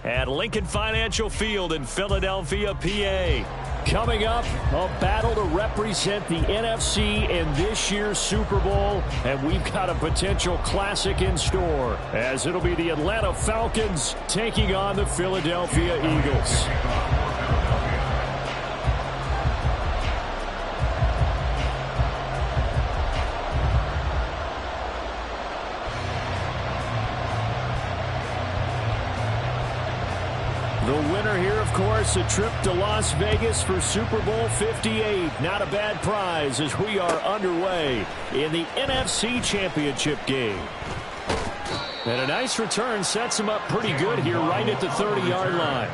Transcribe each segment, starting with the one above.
at Lincoln Financial Field in Philadelphia, PA. Coming up, a battle to represent the NFC in this year's Super Bowl, and we've got a potential classic in store, as it'll be the Atlanta Falcons taking on the Philadelphia Eagles. The winner here, of course, a trip to Las Vegas for Super Bowl 58. Not a bad prize as we are underway in the NFC Championship game. And a nice return sets them up pretty good here right at the 30-yard line.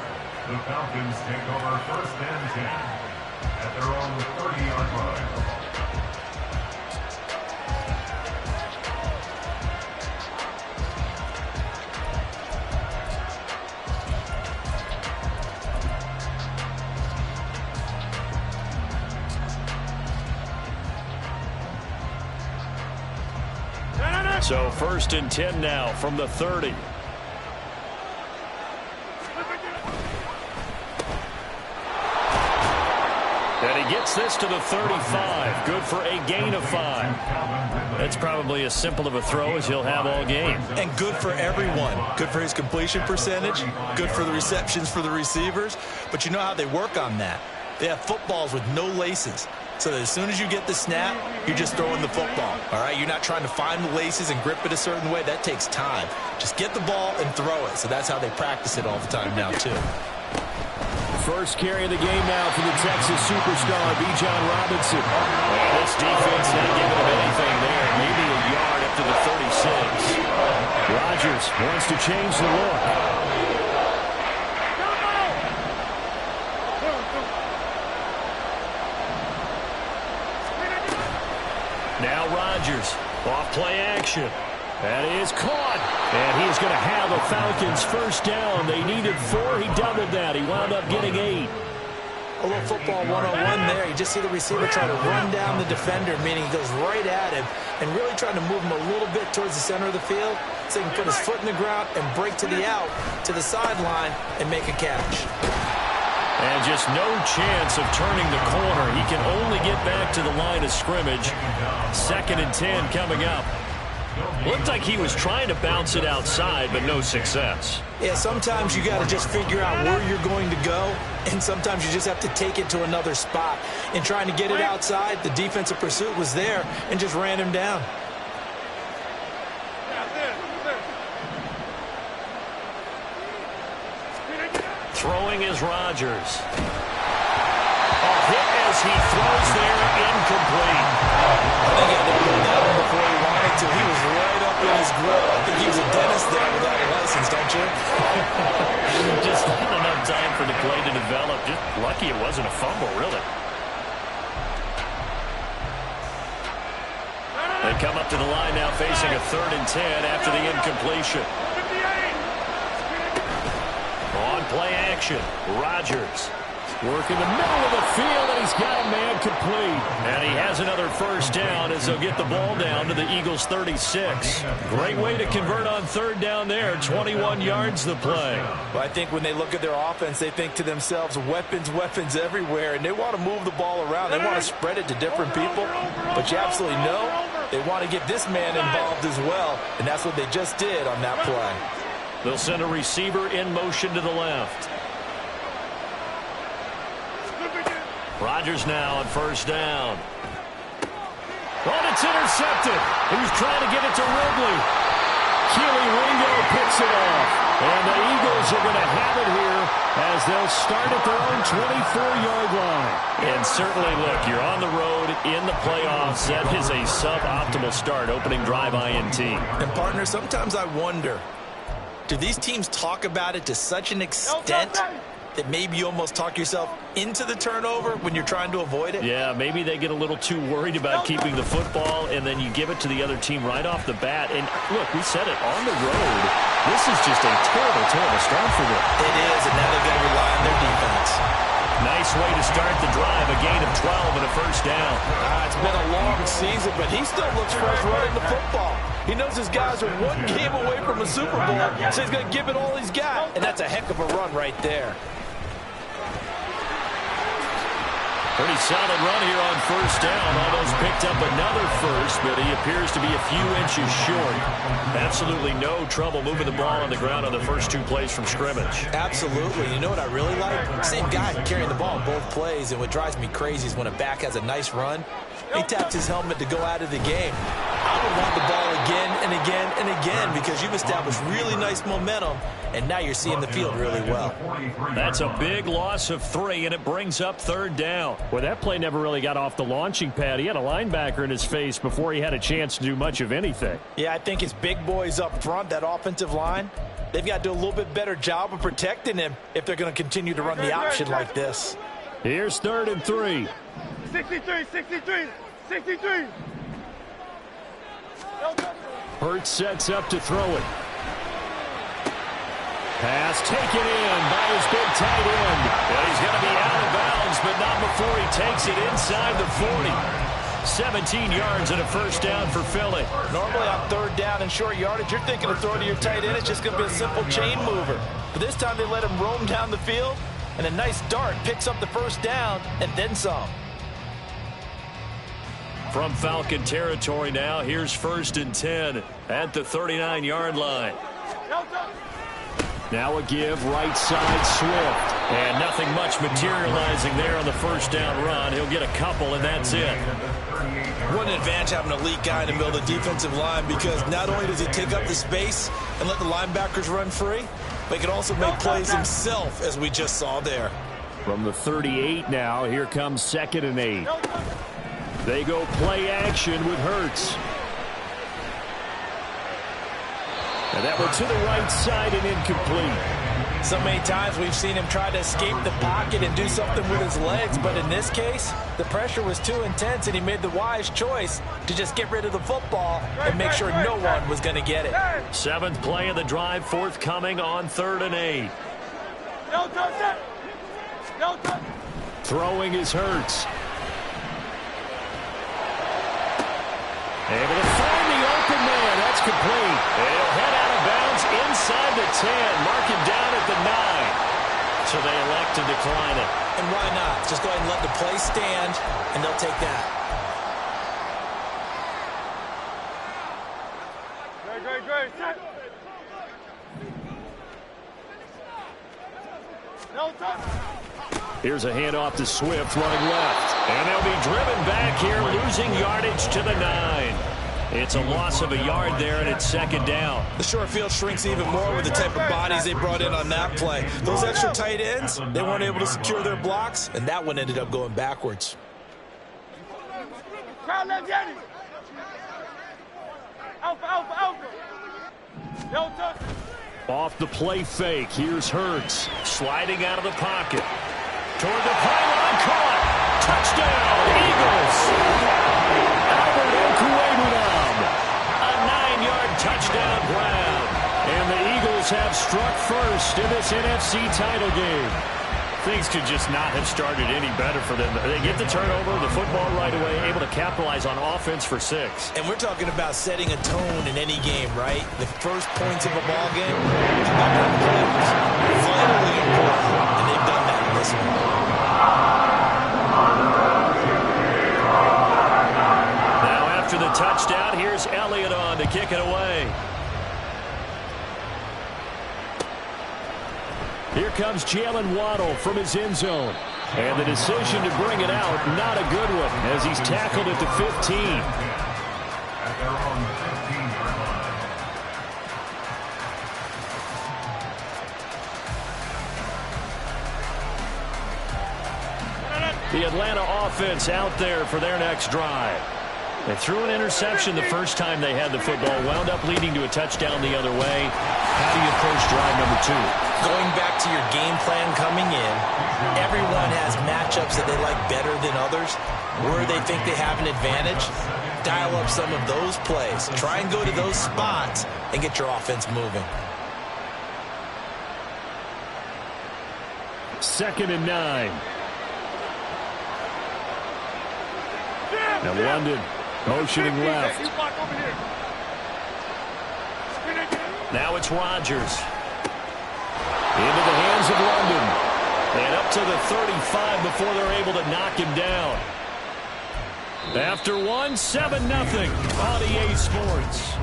The Falcons take over 1st and 10 at their own 30-yard line. So 1st and 10 now from the 30. And he gets this to the 35. Good for a gain of 5. That's probably as simple of a throw as he'll have all game. And good for everyone. Good for his completion percentage. Good for the receptions for the receivers. But you know how they work on that. They have footballs with no laces. So that as soon as you get the snap, you're just throwing the football. All right, you're not trying to find the laces and grip it a certain way. That takes time. Just get the ball and throw it. So that's how they practice it all the time now, too. First carry of the game now for the Texas superstar, Bijan Robinson. This defense not giving him anything there. Maybe a yard up to the 36. Rodgers wants to change the look. Now Rodgers, off play action. That is caught. And he's going to have the Falcons first down. They needed 4. He doubled that. He wound up getting 8. A little football 101 there. You just see the receiver try to run down the defender, meaning he goes right at him and really trying to move him a little bit towards the center of the field so he can put his foot in the ground and break to the out, to the sideline, and make a catch. And just no chance of turning the corner. He can only get back to the line of scrimmage. 2nd and 10 coming up. Looked like he was trying to bounce it outside, but no success. Yeah, sometimes you got to just figure out where you're going to go, and sometimes you just have to take it to another spot. In trying to get it outside, the defensive pursuit was there and just ran him down. Throwing is Rodgers. A hit as he throws there, incomplete. I think he had to pull that one before he wanted to. He was right up in his grill. I think he was a dentist there without a license, don't you? Just not enough time for the play to develop. Just lucky it wasn't a fumble, really. They come up to the line now facing a 3rd and 10 after the incompletion. On play action, Rodgers. Work in the middle of the field, and he's got a man complete. And he has another first down as they'll get the ball down to the Eagles' 36. Great way to convert on 3rd down there. 21 yards the play. Well, I think when they look at their offense, they think to themselves, weapons, weapons everywhere, and they want to move the ball around. They want to spread it to different people, but you absolutely know they want to get this man involved as well, and that's what they just did on that play. They'll send a receiver in motion to the left. Rodgers now on 1st down. Oh, it's intercepted. He was trying to get it to Ridley. Keely Ringo picks it off. And the Eagles are going to have it here as they'll start at their own 24-yard line. And certainly, look, you're on the road in the playoffs. That is a suboptimal start, opening drive INT. And, partner, sometimes I wonder, do these teams talk about it to such an extent that maybe you almost talk yourself into the turnover when you're trying to avoid it? Yeah, maybe they get a little too worried about keeping the football, and then you give it to the other team right off the bat. And, look, we said it, on the road, this is just a terrible, terrible start for them. It is, and now they've got to rely on their defense. Nice way to start the drive, a gain of 12 and a first down. It's been a long season, but he still looks fresh running the football. He knows his guys are one game away from a Super Bowl, so he's going to give it all he's got. And that's a heck of a run right there. Pretty solid run here on first down. Almost picked up another first, but he appears to be a few inches short. Absolutely no trouble moving the ball on the ground on the first 2 plays from scrimmage. Absolutely. You know what I really like? Same guy carrying the ball in both plays, and what drives me crazy is when a back has a nice run, he taps his helmet to go out of the game. I would want the ball again and again and again because you've established really nice momentum, and now you're seeing the field really well. That's a big loss of 3, and it brings up third down. Well, that play never really got off the launching pad. He had a linebacker in his face before he had a chance to do much of anything. Yeah, I think his big boys up front, that offensive line, they've got to do a little bit better job of protecting him if they're going to continue to run the option like this. Here's 3rd and 3. 63, 63, 63. Hurts sets up to throw it. Pass taken in by his big tight end. Well, he's going to be out of bounds, but not before he takes it inside the 40. 17 yards and a first down for Philly. Normally on 3rd down and short yardage, you're thinking of throwing to your tight end. It's just going to be a simple chain mover. But this time they let him roam down the field, and a nice dart picks up the first down and then some. From Falcon territory now, here's 1st and 10 at the 39-yard line. Now a give, right side, Swift. And nothing much materializing there on the first down run. He'll get a couple, and that's it. What an advantage having an elite guy in the middle of the defensive line, because not only does he take up the space and let the linebackers run free, but he can also make plays himself, as we just saw there. From the 38 now, here comes 2nd and 8. They go play action with Hurts. And that one to the right side and incomplete. So many times we've seen him try to escape the pocket and do something with his legs, but in this case, the pressure was too intense and he made the wise choice to just get rid of the football and make sure no one was going to get it. 7th play of the drive, forthcoming on 3rd and 8. Throwing is Hurts. Able to find the open man. That's complete. And he'll head out of bounds inside the 10. Mark him down at the 9. So they elect to decline it. And why not? Just go ahead and let the play stand, and they'll take that. Great. No touch. Here's a handoff to Swift running left. And they'll be driven back here, losing yardage to the 9. It's a loss of a yard there, and it's 2nd down. The short field shrinks even more with the type of bodies they brought in on that play. Those extra tight ends, they weren't able to secure their blocks, and that one ended up going backwards. Alpha. No touch. Off the play fake, here's Hurts. Sliding out of the pocket. Toward the pylon, caught. Touchdown, Eagles. Albert Okwuegbunam. A 9-yard touchdown grab. And the Eagles have struck first in this NFC title game. Things could just not have started any better for them. They get the turnover, the football right away, able to capitalize on offense for 6. And we're talking about setting a tone in any game, right? The first points of a ball game, vitally important, and they've done that in this one. Now after the touchdown, here's Elliott on to kick it away. Here comes Jalen Waddle from his end zone. And the decision to bring it out, not a good one, as he's tackled at the 15. At their own 15-yard line. The Atlanta offense out there for their next drive. They threw an interception the first time they had the football, wound up leading to a touchdown the other way. How do you approach drive number 2? Going back to your game plan coming in, everyone has matchups that they like better than others. Where they think they have an advantage, dial up some of those plays. Try and go to those spots and get your offense moving. 2nd and 9. Now London motioning left. Now it's Rodgers. Into the hands of London. And up to the 35 before they're able to knock him down. After one, 7-0 on EA Sports.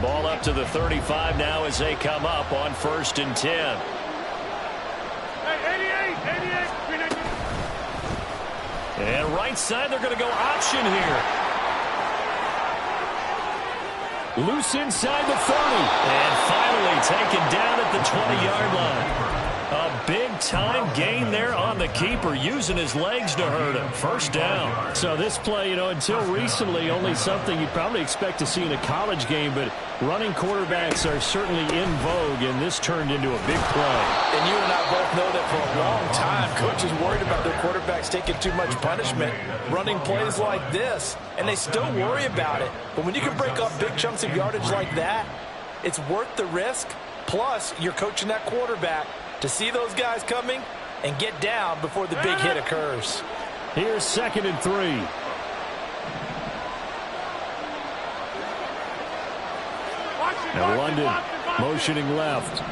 Ball up to the 35 now as they come up on 1st and 10. And right side, they're going to go option here. Loose inside the 30. And finally taken down at the 20-yard line. A big-time gain there on the keeper, using his legs to hurt him. 1st down. So this play, until recently, only something you probably expect to see in a college game, but running quarterbacks are certainly in vogue, and this turned into a big play. And you and I both know that for a long time, coaches worried about their quarterbacks taking too much punishment, running plays like this, and they still worry about it. But when you can break up big chunks of yardage like that, it's worth the risk. Plus, you're coaching that quarterback to see those guys coming and get down before the big hit occurs. Here's 2nd and 3. Now London motioning left.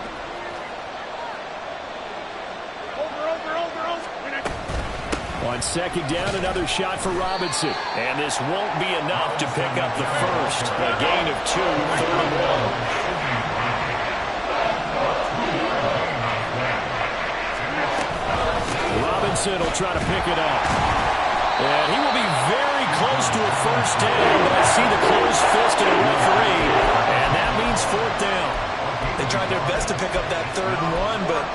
On 2nd down, another shot for Robinson. And this won't be enough to pick up the first. A gain of 2, 31. Robinson will try to pick it up. And he will be very close to a 1st down, but I see the closed fist of the referee, and that means 4th down. They tried their best to pick up that 3rd and 1, but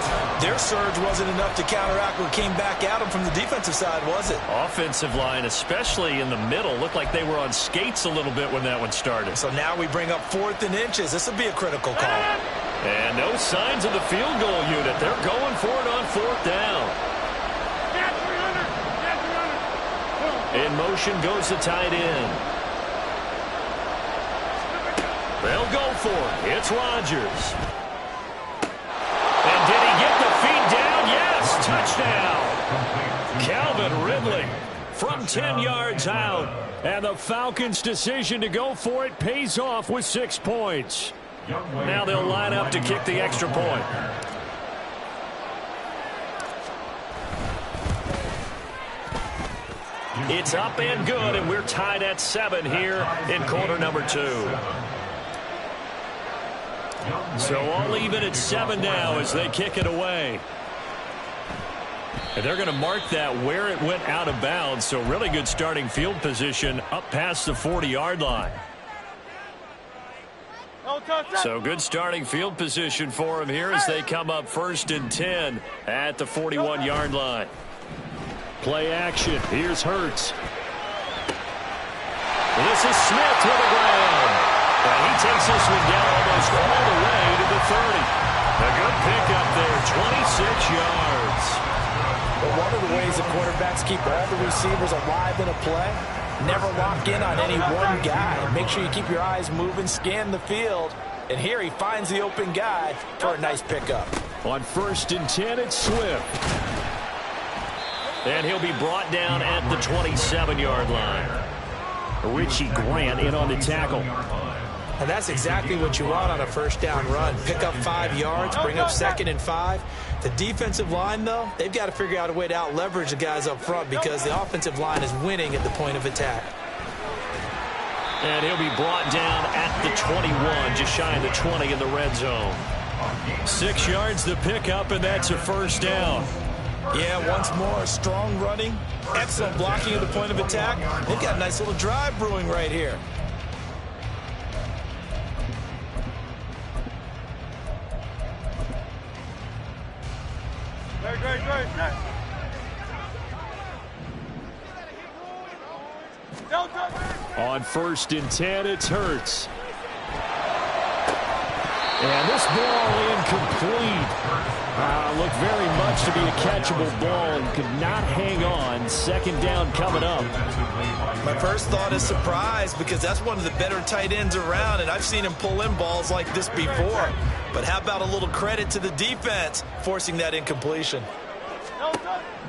their surge wasn't enough to counteract what came back at them from the defensive side, was it? Offensive line, especially in the middle, looked like they were on skates a little bit when that one started. So now we bring up 4th and inches. This will be a critical call. And no signs of the field goal unit. They're going for it on 4th down. In motion goes the tight end. They'll go for it. It's Rodgers. And did he get the feet down? Yes, touchdown. Calvin Ridley from 10 yards out. And the Falcons' decision to go for it pays off with 6 points. Now they'll line up to kick the extra point. It's up and good, and we're tied at 7 here in quarter number 2. So all even at 7 now as they kick it away. And they're going to mark that where it went out of bounds, so really good starting field position up past the 40-yard line. So good starting field position for them here as they come up 1st and 10 at the 41-yard line. Play action. Here's Hurts. This is Smith with the ground. And he takes this one down almost all the way to the 30. A good pickup there, 26 yards. But one of the ways the quarterbacks keep all the receivers alive in a play, never lock in on any one guy. Make sure you keep your eyes moving, scan the field. And here he finds the open guy for a nice pickup. On 1st and 10, it's Swift. And he'll be brought down at the 27-yard line. Richie Grant in on the tackle. And that's exactly what you want on a 1st down run. Pick up 5 yards, bring up 2nd and 5. The defensive line, though, they've got to figure out a way to out-leverage the guys up front because the offensive line is winning at the point of attack. And he'll be brought down at the 21, just shy of the 20 in the red zone. 6 yards the pickup, and that's a 1st down. Yeah, once more, strong running, excellent blocking at the point of attack. They've got a nice little drive brewing right here. Great. On 1st and 10, it's Hurts. And this ball incomplete. Looked very much to be a catchable ball and could not hang on. 2nd down coming up. My first thought is surprise because that's one of the better tight ends around, and I've seen him pull in balls like this before. But how about a little credit to the defense forcing that incompletion?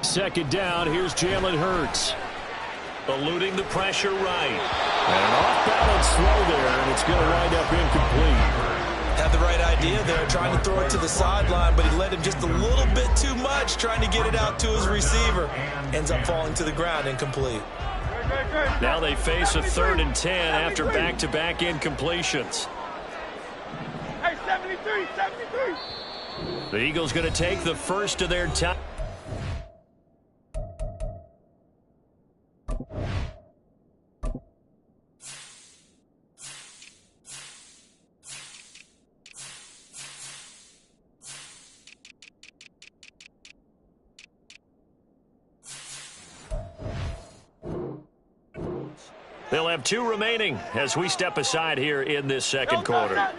2nd down, here's Jalen Hurts. Eluding the pressure right. And an off-balance throw there, and it's going to wind up incomplete. Had the right idea there, trying to throw it to the sideline, but he led him just a little bit too much, trying to get it out to his receiver. Ends up falling to the ground, incomplete. Now they face a 3rd and 10 after back-to-back incompletions. Hey, 73, 73. The Eagles going to take the first of their time. They'll have 2 remaining as we step aside here in this second quarter.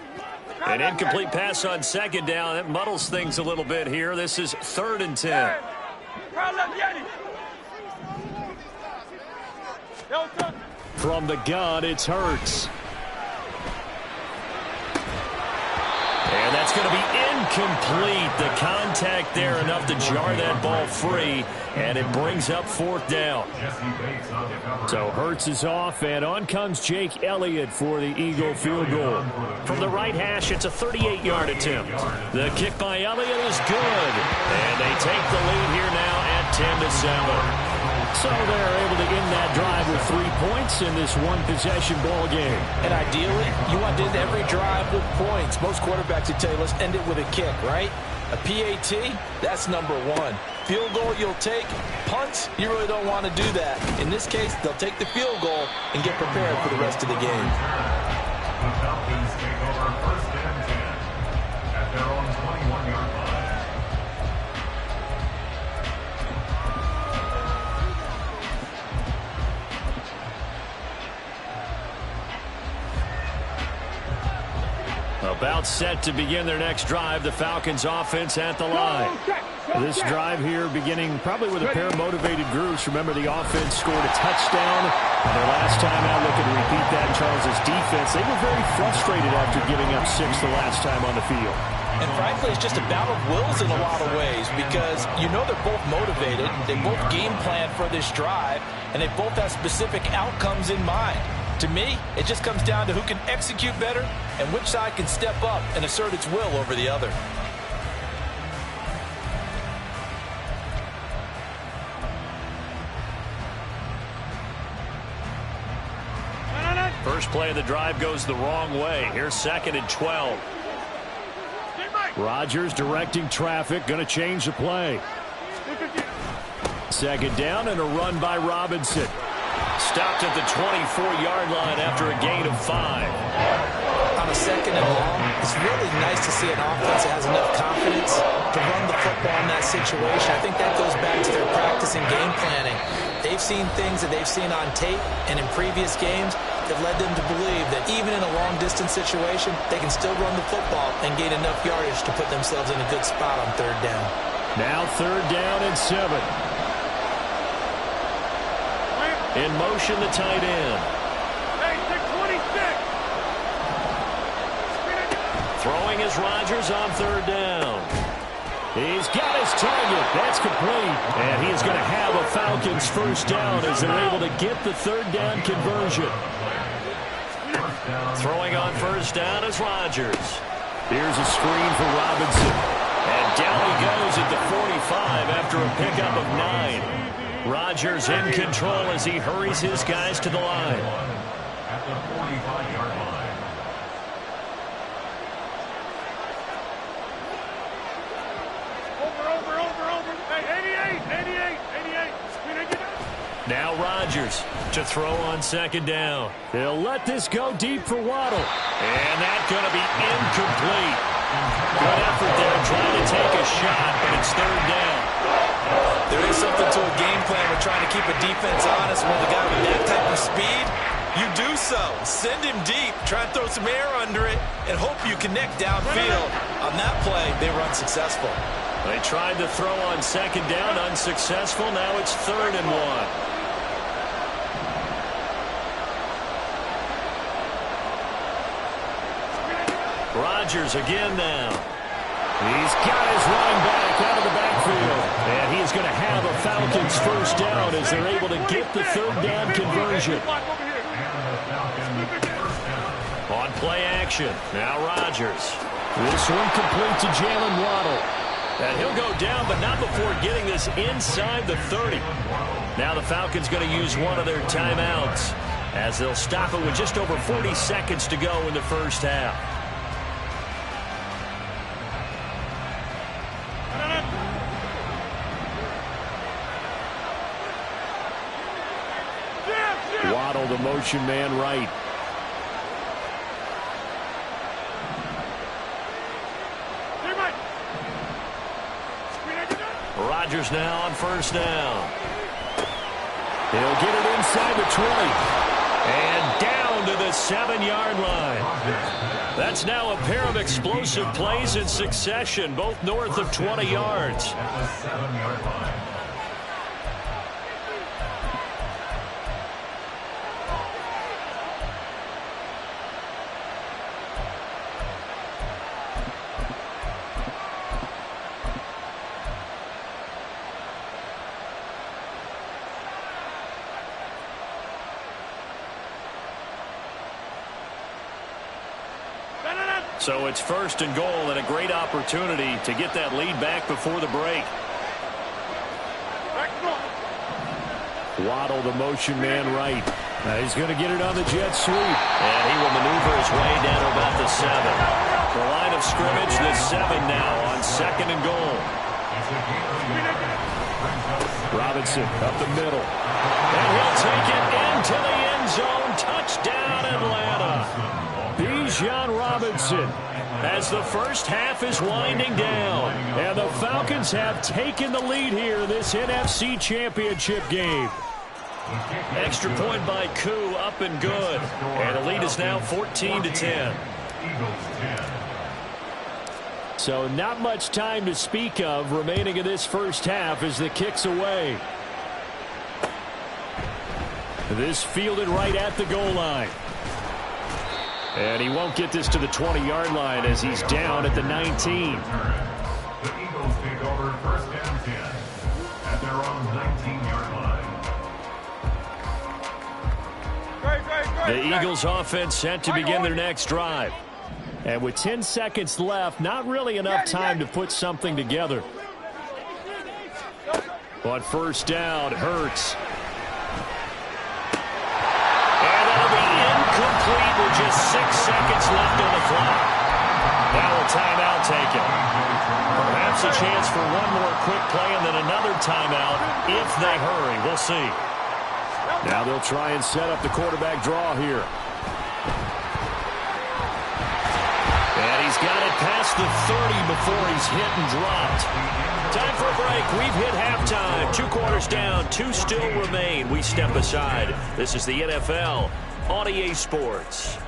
An incomplete pass on 2nd down. That muddles things a little bit here. This is 3rd and 10. From the gun, it's Hurts. And that's going to be incomplete. The contact there enough to jar that ball free, and it brings up 4th down. So Hurts is off, and on comes Jake Elliott for the Eagle field goal. From the right hash, it's a 38-yard attempt. The kick by Elliott is good, and they take the lead here now at 10-7. So they're able to end that drive with 3 points in this one-possession ball game. And ideally, you want to end every drive with points. Most quarterbacks would tell you, let's end it with a kick, right? A PAT, that's number 1. Field goal you'll take. Punts, you really don't want to do that. In this case, they'll take the field goal and get prepared for the rest of the game. The Falcons take over 1st and 10 at their own 21-yard line. About set to begin their next drive, the Falcons offense at the line. This drive here beginning probably with a pair of motivated groups. Remember, the offense scored a touchdown. And their last time out, looking to repeat that in Charles' defense. They were very frustrated after giving up 6 the last time on the field. And frankly, it's just a battle of wills in a lot of ways because you know they're both motivated. They both game plan for this drive, and they both have specific outcomes in mind. To me, it just comes down to who can execute better and which side can step up and assert its will over the other. First play of the drive goes the wrong way. Here's 2nd and 12. Rodgers directing traffic, going to change the play. 2nd down and a run by Robinson. Stopped at the 24-yard line after a gain of 5. On a 2nd and long, it's really nice to see an offense that has enough confidence to run the football in that situation. I think that goes back to their practice and game planning. They've seen things that they've seen on tape and in previous games that led them to believe that even in a long-distance situation, they can still run the football and gain enough yardage to put themselves in a good spot on 3rd down. Now 3rd down and 7. In motion, the tight end. Hey, 26. Throwing is Rodgers on 3rd down. He's got his target. That's complete. And he's going to have a Falcons 1st down as they're able to get the 3rd down conversion. Throwing on 1st down is Rodgers. Here's a screen for Robinson. And down he goes at the 45 after a pickup of 9. Rodgers in control as he hurries his guys to the line. At the 45-yard line. Over. Hey, 88. Now Rodgers to throw on 2nd down. They'll let this go deep for Waddle. And that's going to be incomplete. Good effort there trying to take a shot, but it's 3rd down. There is something to a game plan with trying to keep a defense honest with a guy with that type of speed. You do so. Send him deep. Try and throw some air under it and hope you connect downfield. On that play, they were unsuccessful. They tried to throw on 2nd down, unsuccessful. Now it's 3rd and 1. Rodgers again now. He's got his running back out of the backfield. And he's going to have a Falcons 1st down as they're able to get the 3rd down conversion. action. Now Rodgers. This one complete to Jalen Waddle. And he'll go down, but not before getting this inside the 30. Now the Falcons going to use one of their timeouts as they'll stop it with just over 40 seconds to go in the first half. Waddle, the motion man right. Rodgers now on first down. He'll get it inside the 20. And down to the 7-yard line. That's now a pair of explosive plays in succession, both north of 20 yards. At the 7-yard line. So it's first and goal and a great opportunity to get that lead back before the break. Waddle, the motion man right. He's going to get it on the jet sweep. And he will maneuver his way down to about the 7. The line of scrimmage, the 7 now on second and goal. Robinson up the middle. And he'll take it into the end zone. Touchdown, Atlanta. Bijan Robinson, as the first half is winding down, and the Falcons have taken the lead here in this NFC Championship game. Extra point by Koo, up and good, and the lead is now 14-10. So not much time to speak of remaining in this first half as the kick's away. This fielded right at the goal line. And he won't get this to the 20-yard line as he's down at the 19. The Eagles take over first and 10 at their own 19-yard line. The Eagles offense set to begin their next drive. And with 10 seconds left, not really enough time to put something together. On first down, Hurts. Complete with just 6 seconds left on the clock. Now a timeout taken. Perhaps a chance for one more quick play and then another timeout if they hurry. We'll see. Now they'll try and set up the quarterback draw here. And he's got it past the 30 before he's hit and dropped. Time for a break. We've hit halftime. 2 quarters down. 2 still remain. We step aside. This is the NFL on EA Sports.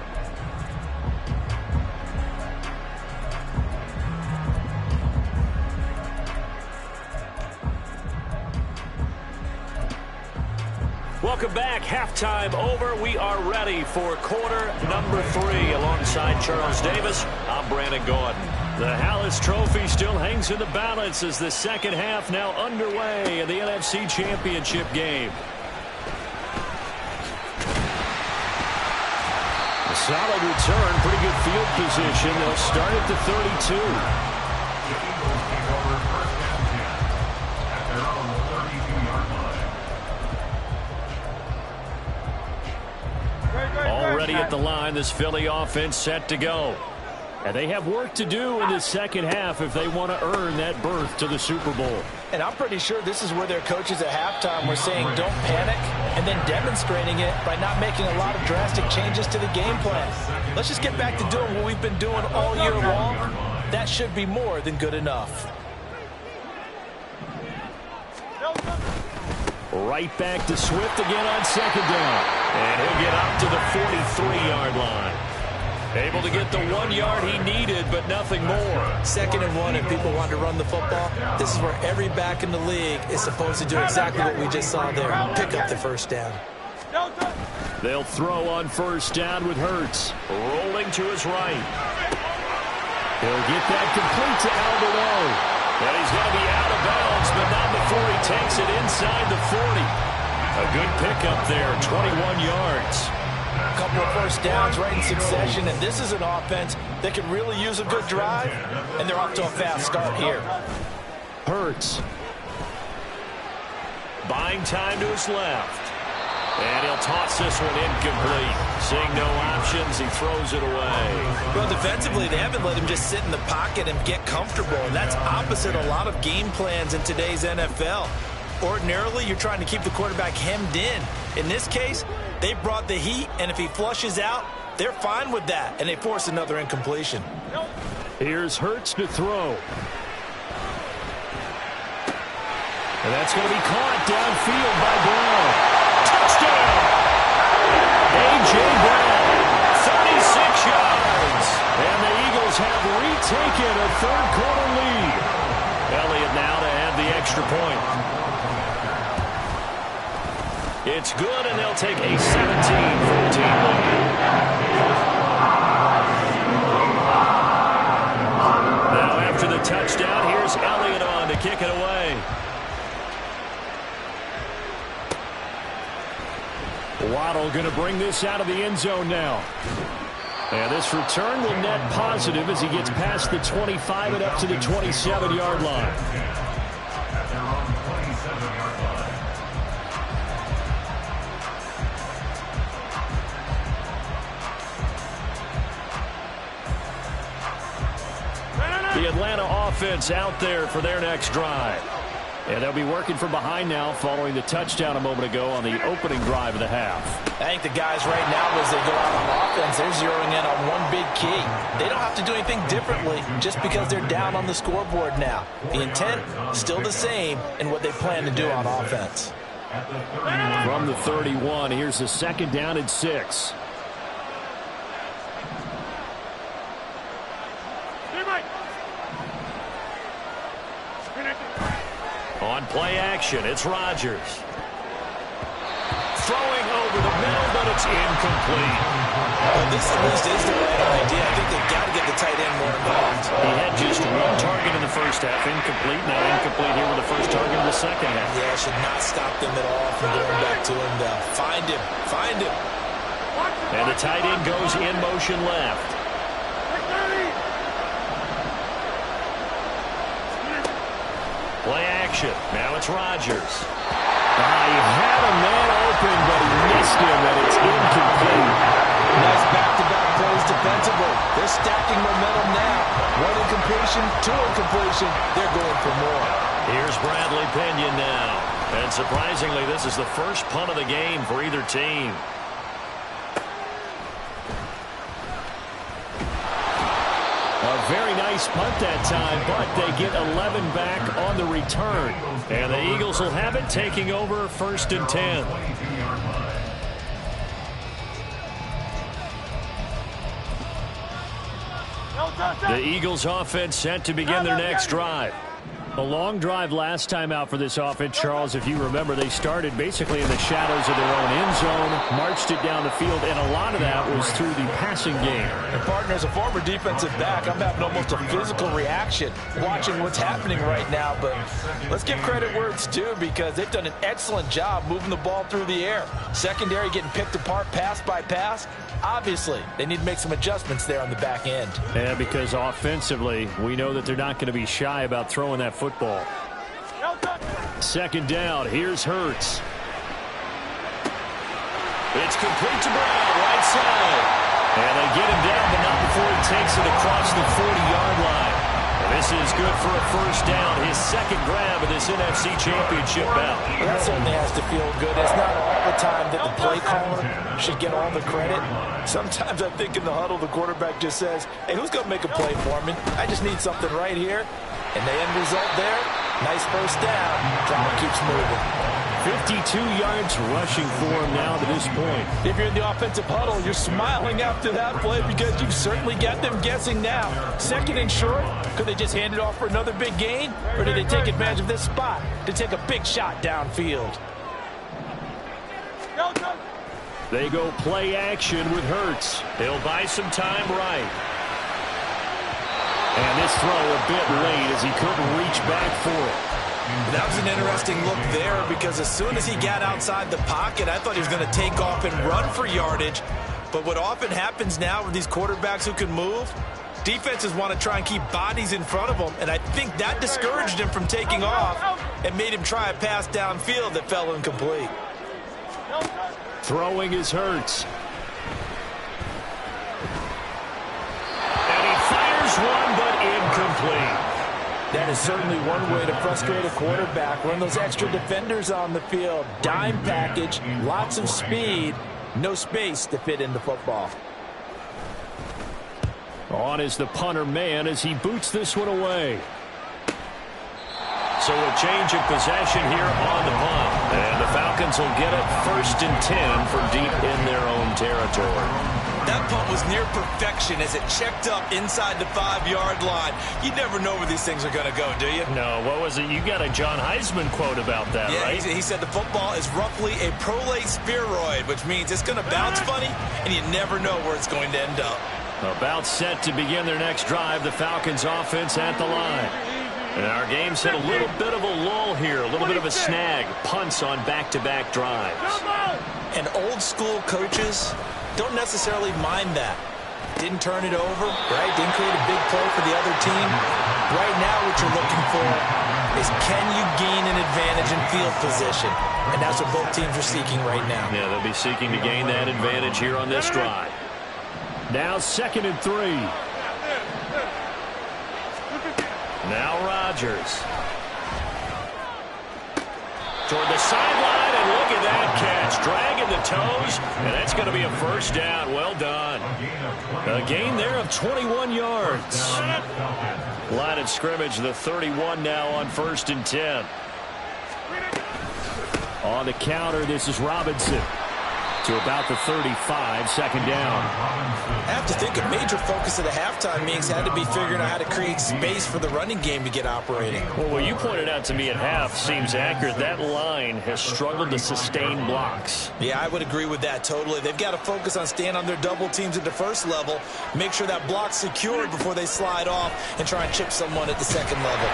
Welcome back. Halftime over. We are ready for quarter number 3. Alongside Charles Davis, I'm Brandon Gordon. The Hallis Trophy still hangs in the balance as the second half now underway in the NFC Championship game. A solid return, pretty good field position. They'll start at the 32. The Eagles take over first and 10 at their own 32-yard line. Already at the line, this Philly offense set to go. And they have work to do in the second half if they want to earn that berth to the Super Bowl. And I'm pretty sure this is where their coaches at halftime were saying don't panic, and then demonstrating it by not making a lot of drastic changes to the game plan. Let's just get back to doing what we've been doing all year long. That should be more than good enough. Right back to Swift again on second down. And he'll get up to the 43-yard line. Able to get the 1 yard he needed, but nothing more. 2nd and 1, and people want to run the football. This is where every back in the league is supposed to do exactly what we just saw there. Pick up the first down. They'll throw on first down with Hurts. Rolling to his right. He'll get that complete to Albert O. And he's going to be out of bounds, but not before he takes it inside the 40. A good pickup there, 21 yards. couple of first downs right in succession, and this is an offense that could really use a good drive, and they're off to a fast start here. Hurts. Buying time to his left. And he'll toss this one incomplete. Seeing no options, he throws it away. Well, defensively, they haven't let him just sit in the pocket and get comfortable, and that's opposite a lot of game plans in today's NFL. Ordinarily, you're trying to keep the quarterback hemmed in. In this case, they brought the heat, and if he flushes out, they're fine with that, and they force another incompletion. Here's Hurts to throw. And that's going to be caught downfield by Brown. Touchdown! A.J. Brown, 36 yards. And the Eagles have retaken a third-quarter lead. Elliott now to add the extra point. It's good, and they'll take a 17-14 lead. Now after the touchdown, here's Elliott on to kick it away. Waddle going to bring this out of the end zone now. And this return will net positive as he gets past the 25 and up to the 27-yard line. The Atlanta offense out there for their next drive. And they'll be working from behind now following the touchdown a moment ago on the opening drive of the half. I think the guys right now, as they go out on offense, they're zeroing in on one big key. They don't have to do anything differently just because they're down on the scoreboard now. The intent still the same in what they plan to do on offense. From the 31, here's the second down and 6. On play action, it's Rodgers. Throwing over the middle, but it's incomplete. Well, this at least is the right idea. I think they've got to get the tight end more involved. He had just one target in the first half, incomplete. Now incomplete here with the first target in the second half. Yeah, should not stop them at all from going back to him, though. Find him. Find him. And the tight end goes in motion left. Play action. Now it's Rodgers. He had a man open, but he missed him, and it's incomplete. Nice back-to-back plays defensively. They're stacking momentum now. One incompletion, two incompletion. They're going for more. Here's Bradley Pinion now. And surprisingly, this is the first punt of the game for either team. A very nice punt that time, but they get 11 back on the return. And the Eagles will have it, taking over 1st and 10. The Eagles offense set to begin their next drive. A long drive last time out for this offense, Charles. If you remember, they started basically in the shadows of their own end zone, marched it down the field, and a lot of that was through the passing game. And partner, as a former defensive back, I'm having almost a physical reaction watching what's happening right now. But let's give credit where it's due, because they've done an excellent job moving the ball through the air. Secondary getting picked apart pass by pass. Obviously, they need to make some adjustments there on the back end. Yeah, because offensively, we know that they're not going to be shy about throwing that football. Second down, here's Hurts. It's complete to Brown, right side. And they get him down, but not before he takes it across the 40-yard line. And this is good for a first down, his second grab of this NFC Championship bout. Well, that certainly has to feel good. It's not all the time that the play caller should get all the credit. Sometimes I think in the huddle, the quarterback just says, hey, who's going to make a play for me? I just need something right here. And the end result there, nice first down. Drama keeps moving. 52 yards rushing for him now to this point. If you're in the offensive huddle, you're smiling after that play because you've certainly got them guessing now. Second and short, could they just hand it off for another big gain? Or did they take advantage of this spot to take a big shot downfield? They go play action with Hurts. He'll buy some time right. And this throw a bit late as he couldn't reach back for it. That was an interesting look there, because as soon as he got outside the pocket, I thought he was going to take off and run for yardage. But what often happens now with these quarterbacks who can move, defenses want to try and keep bodies in front of them, and I think that discouraged him from taking off and made him try a pass downfield that fell incomplete. Throwing is Hurts. And he fires one, but incomplete. That is certainly one way to frustrate a quarterback. Run those extra defenders on the field. Dime package, lots of speed, no space to fit in the football. On is the punter man as he boots this one away. So a change of possession here on the punt. And the Falcons will get it 1st and 10 for deep in their own territory. That punt was near perfection as it checked up inside the 5-yard line. You never know where these things are going to go, do you? No, what was it? You got a John Heisman quote about that, right? Yeah, he said the football is roughly a prolate spheroid, which means it's going to bounce funny, and you never know where it's going to end up. About set to begin their next drive, the Falcons offense at the line. And our game's hit a little bit of a lull here, a little bit of a snag. Punts on back-to-back drives. And old-school coaches don't necessarily mind that. Didn't turn it over, right? Didn't create a big play for the other team. Right now what you're looking for is can you gain an advantage in field position? And that's what both teams are seeking right now. Yeah, they'll be seeking to gain that advantage here on this drive. Now 2nd and 3. Now Rodgers. Toward the sideline, and look at that catch. Dragging the toes, and that's going to be a 1st down. Well done. A gain there of 21 yards. Line of scrimmage, the 31 now on 1st and 10. On the counter, this is Robinson. To about the 35, 2nd down. I have to think a major focus of the halftime meetings had to be figuring out how to create space for the running game to get operating. Well, what you pointed out to me at half seems accurate. That line has struggled to sustain blocks. Yeah, I would agree with that totally. They've got to focus on staying on their double teams at the 1st level, make sure that block's secured before they slide off and try and chip someone at the 2nd level.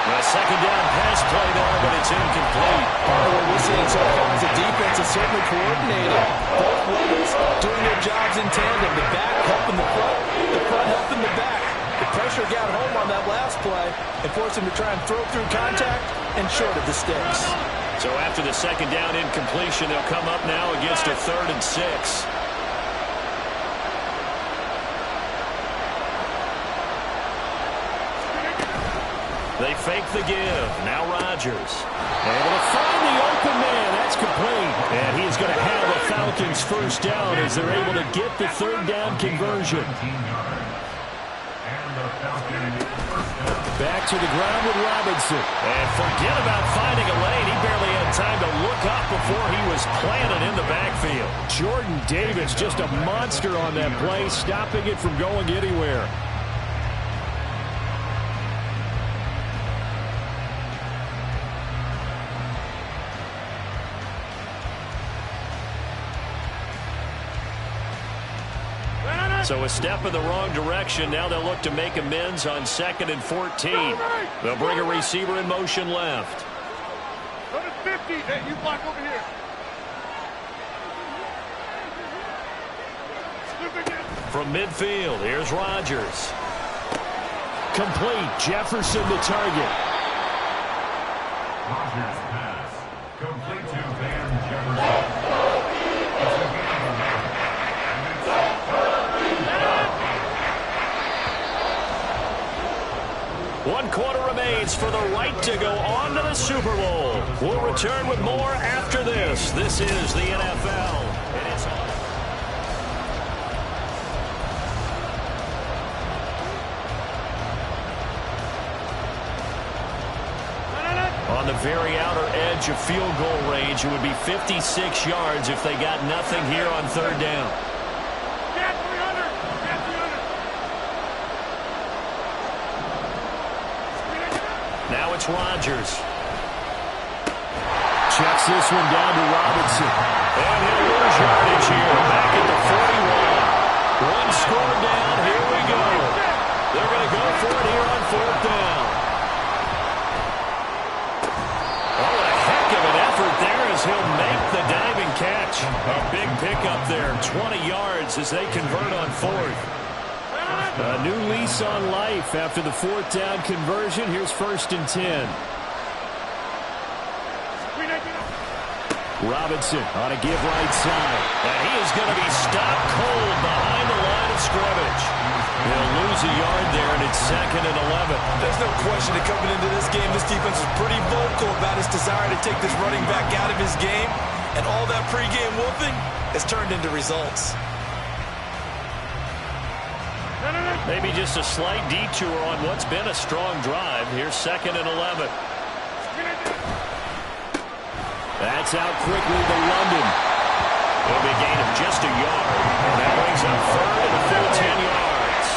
A 2nd down pass play there, but it's incomplete. What we're seeing so far is the defense is certainly coordinated. Both levels doing their jobs in tandem. The back helping the front helping the back. The pressure got home on that last play and forced him to try and throw through contact and short of the sticks. So after the 2nd down incompletion, they'll come up now against a 3rd and 6. They fake the give. Now Rodgers. Able to find the open man. That's complete. And he's going to have the Falcons 1st down as they're able to get the 3rd down conversion. Back to the ground with Robinson. And forget about finding a lane. He barely had time to look up before he was planted in the backfield. Jordan Davis, just a monster on that play, stopping it from going anywhere. So a step in the wrong direction. Now they'll look to make amends on 2nd and 14. They'll bring a receiver in motion left. Go to 50. Hey, you block over here. From midfield, here's Rodgers. Complete. Jefferson the target. Rodgers pass. Complete to Van Jefferson. 1 quarter remains for the right to go on to the Super Bowl. We'll return with more after this. This is the NFL. And it's on the very outer edge of field goal range. It would be 56 yards if they got nothing here on 3rd down. Now it's Rodgers. Checks this one down to Robinson. And he'll lose yardage here. Back at the 41. 1 score down. Here we go. They're going to go for it here on 4th down. Oh, a heck of an effort there as he'll make the diving catch. scrimmage. A big pickup there, 20 yards as they convert on fourth. A new lease on life after the fourth down conversion. Here's 1st and 10. Robinson on a give right side. And he is going to be stopped cold behind the line of scrimmage. He'll lose a yard there, and it's 2nd and 11. There's no question that coming into this game, this defense was pretty vocal about his desire to take this running back out of his game. And all that pregame whooping has turned into results. Maybe just a slight detour on what's been a strong drive. Here's 2nd and 11. That's out quickly to London. It'll be a gain of just a yard. And that brings up 3rd and a full 10 yards.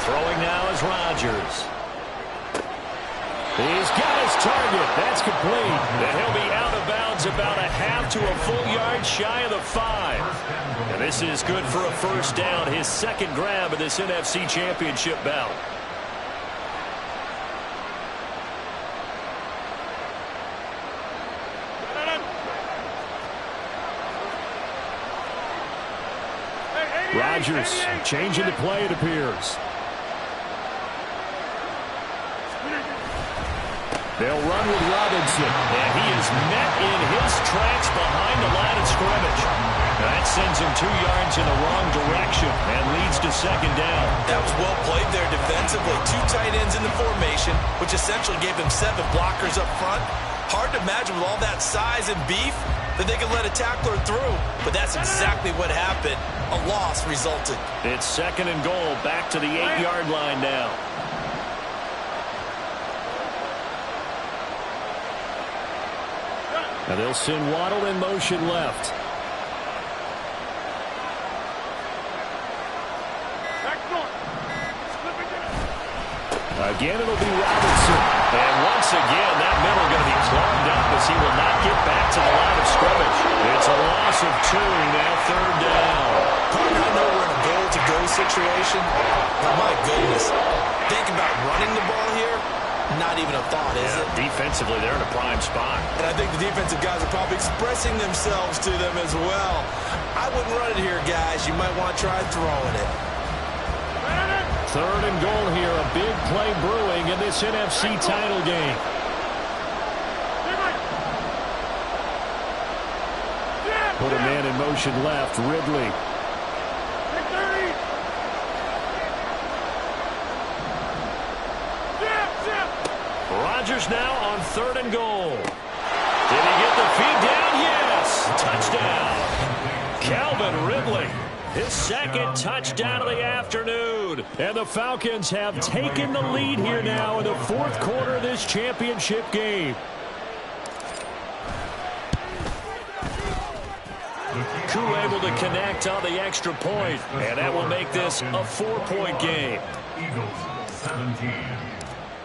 Throwing now is Rodgers. He's got his target. That's complete. And he'll be out of bounds about a half to a full yard shy of the 5. And this is good for a 1st down. His 2nd grab of this NFC Championship bout. Rodgers changing the play, it appears. They'll run with Robinson, and he is met in his tracks behind the line of scrimmage. That sends him 2 yards in the wrong direction and leads to 2nd down. That was well played there defensively. 2 tight ends in the formation, which essentially gave them 7 blockers up front. Hard to imagine with all that size and beef that they could let a tackler through, but that's exactly what happened. A loss resulted. It's 2nd and goal, back to the 8-yard line now. And they'll send Waddle in motion left. Again, it'll be Robinson. And once again, that middle going to be clogged up as he will not get back to the line of scrimmage. It's a loss of 2, now 3rd down. I know we're in a goal-to-go situation, but my goodness, think about running the ball here. Not even a thought, is it? Defensively, they're in a prime spot. And I think the defensive guys are probably expressing themselves to them as well. I wouldn't run it here, guys. You might want to try throwing it. 3rd and goal here. A big play brewing in this NFC title game. Put a man in motion left. Ridley. Rodgers now on 3rd and goal. Did he get the feed down? Yes. Touchdown. Calvin Ridley. His 2nd touchdown of the afternoon. And the Falcons have taken the lead here now in the 4th quarter of this championship game. Koo able to connect on the extra point, and that will make this a 4-point game. Eagles 17.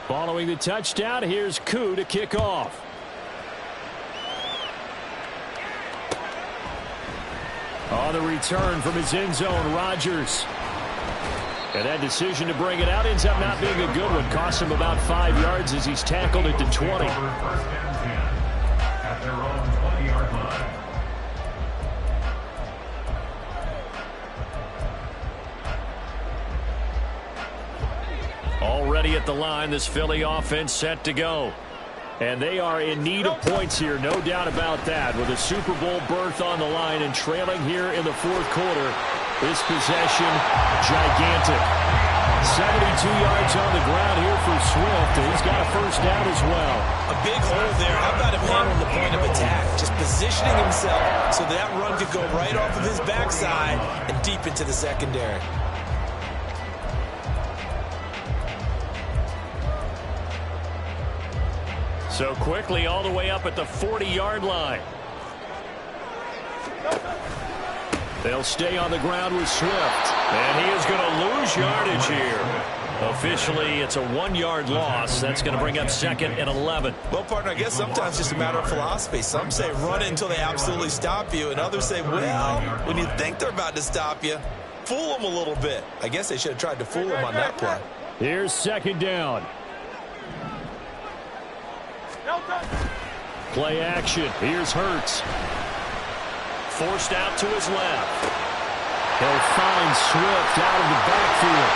Following the touchdown, here's Koo to kick off. On the return from his end zone, Rodgers. And that decision to bring it out ends up not being a good one. Costs him about 5 yards as he's tackled at the 20. 1st and 10 at their own 20-yard line. Already at the line, this Philly offense set to go. And they are in need of points here, no doubt about that. With a Super Bowl berth on the line and trailing here in the 4th quarter, this possession, gigantic. 72 yards on the ground here for Swift, and he's got a 1st down as well. A big hole there. How about him handling the point of attack? Just positioning himself so that run could go right off of his backside and deep into the secondary. So quickly all the way up at the 40-yard line. They'll stay on the ground with Swift. And he is going to lose yardage here. Officially, it's a 1-yard loss. That's going to bring up 2nd and 11. Well, partner, I guess sometimes it's just a matter of philosophy. Some say run it until they absolutely stop you, and others say, well, when you think they're about to stop you, fool them a little bit. I guess they should have tried to fool them on that play. Here's second down. Play action. Here's Hurts. Forced out to his left. He'll find Swift out of the backfield.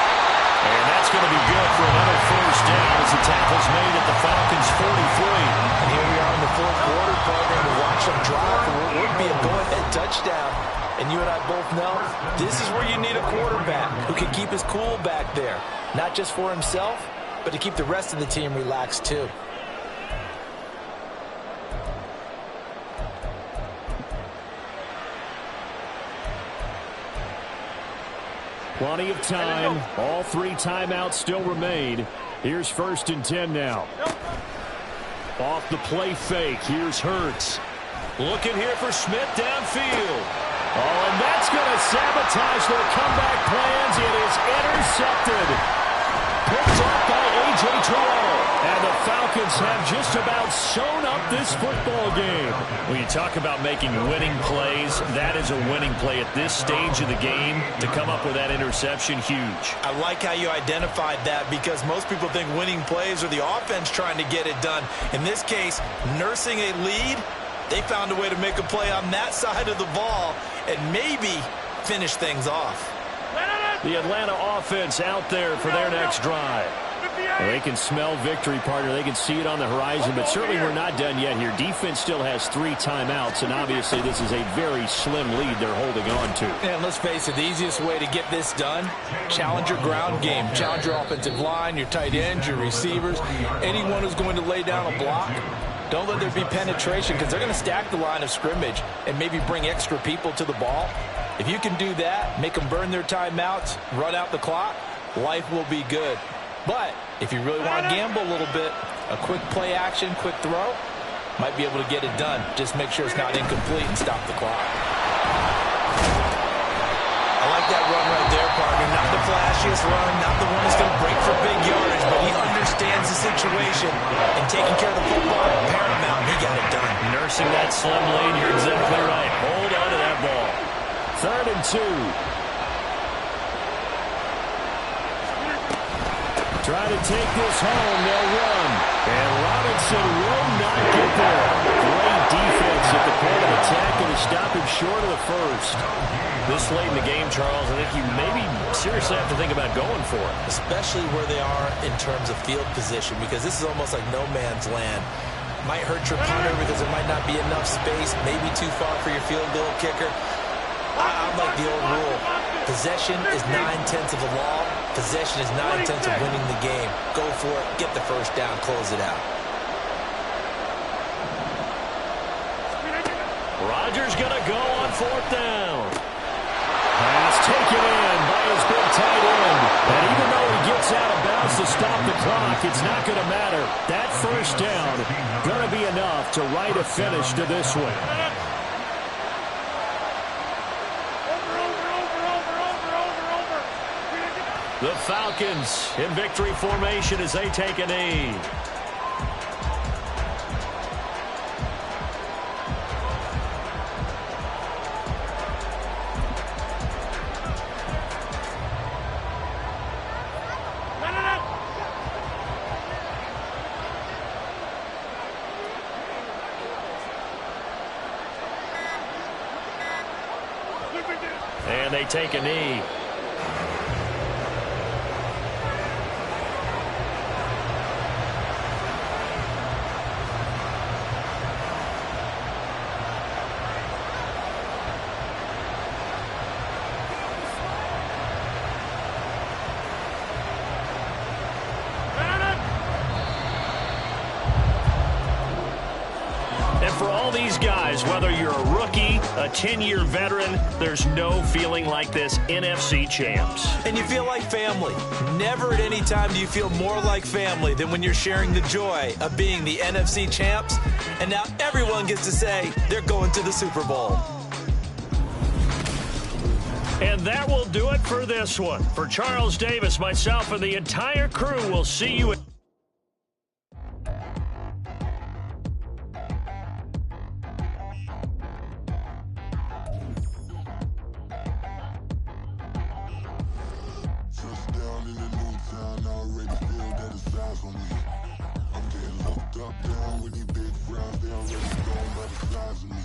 And that's going to be good for another first down as the tackle's made at the Falcons' 43. And here we are in the fourth quarter program to watch them drive for what would be a go-ahead touchdown. And you and I both know this is where you need a quarterback who can keep his cool back there. Not just for himself, but to keep the rest of the team relaxed too. Plenty of time. All 3 timeouts still remain. Here's 1st and 10 now. Off the play fake. Here's Hurts. Looking here for Smith downfield. Oh, and that's going to sabotage their comeback plans. It is intercepted. Picked up by A.J. Terrell. And the Falcons have just about sewn up this football game. When you talk about making winning plays, that is a winning play at this stage of the game. To come up with that interception, huge. I like how you identified that because most people think winning plays are the offense trying to get it done. In this case, nursing a lead, they found a way to make a play on that side of the ball and maybe finish things off. The Atlanta offense out there for their next drive. Well, they can smell victory, partner. They can see it on the horizon, but certainly we're not done yet here. Defense still has 3 timeouts, and obviously this is a very slim lead they're holding on to. And let's face it, the easiest way to get this done, challenge your ground game. Challenge your offensive line, your tight ends, your receivers, anyone who's going to lay down a block. Don't let there be penetration because they're going to stack the line of scrimmage and maybe bring extra people to the ball. If you can do that, make them burn their timeouts, run out the clock, life will be good. But if you really want to gamble a little bit, a quick play action, quick throw, might be able to get it done. Just make sure it's not incomplete and stop the clock. I like that run right there, partner. Not the flashiest run, not the one that's going to break for big yardage, but he understands the situation. And taking care of the football, paramount, he got it done. Nursing that slim lead, you're exactly right. Hold on to that ball. 3rd and 2. Try to take this home. They'll run. And Robinson will not get there. Great defense at the point of attack and to stop him short of the first. This late in the game, Charles, I think you maybe seriously have to think about going for it. Especially where they are in terms of field position, because this is almost like no man's land. Might hurt your punter because there might not be enough space, maybe too far for your field goal kicker. I like the old rule. Possession is 9/10 of the law. Possession is 9/10 of winning the game. Go for it. Get the first down. Close it out. Rodgers going to go on 4th down. Pass taken in by his big tight end. And even though he gets out of bounds to stop the clock, it's not going to matter. That first down going to be enough to write a finish to this one. The Falcons in victory formation as they take a knee. And they take a knee. And for all these guys, whether you're a rookie, a 10-year veteran, there's no feeling like this NFC champs. And you feel like family. Never at any time do you feel more like family than when you're sharing the joy of being the NFC champs. And now everyone gets to say they're going to the Super Bowl. And that will do it for this one. For Charles Davis, myself, and the entire crew, we'll see you at Touchdown in a new town already. on me. I'm getting locked up down with these big brown down, ready to go by the size of me.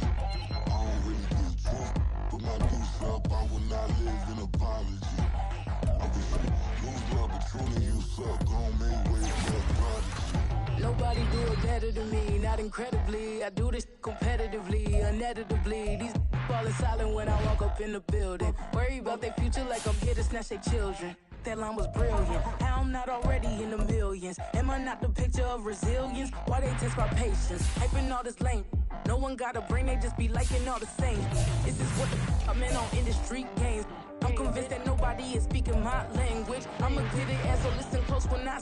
I don't really give a fuck, but my deuce up, I will not live in apology. I wish you lose love, but truly you suck, gon' make way for a prodigy. Nobody do it better than me, not incredibly. I do this competitively, uneditably. These falling silent when I walk up in the building. Worry about their future like I'm here to snatch their children. That line was brilliant. How I'm not already in the millions? Am I not the picture of resilience? Why they test my patience? Hyping all this lame. No one got a brain, they just be liking all the same. This is what the I'm in on industry games. I'm convinced that nobody is speaking my language. I'm a good ass, so listen close when I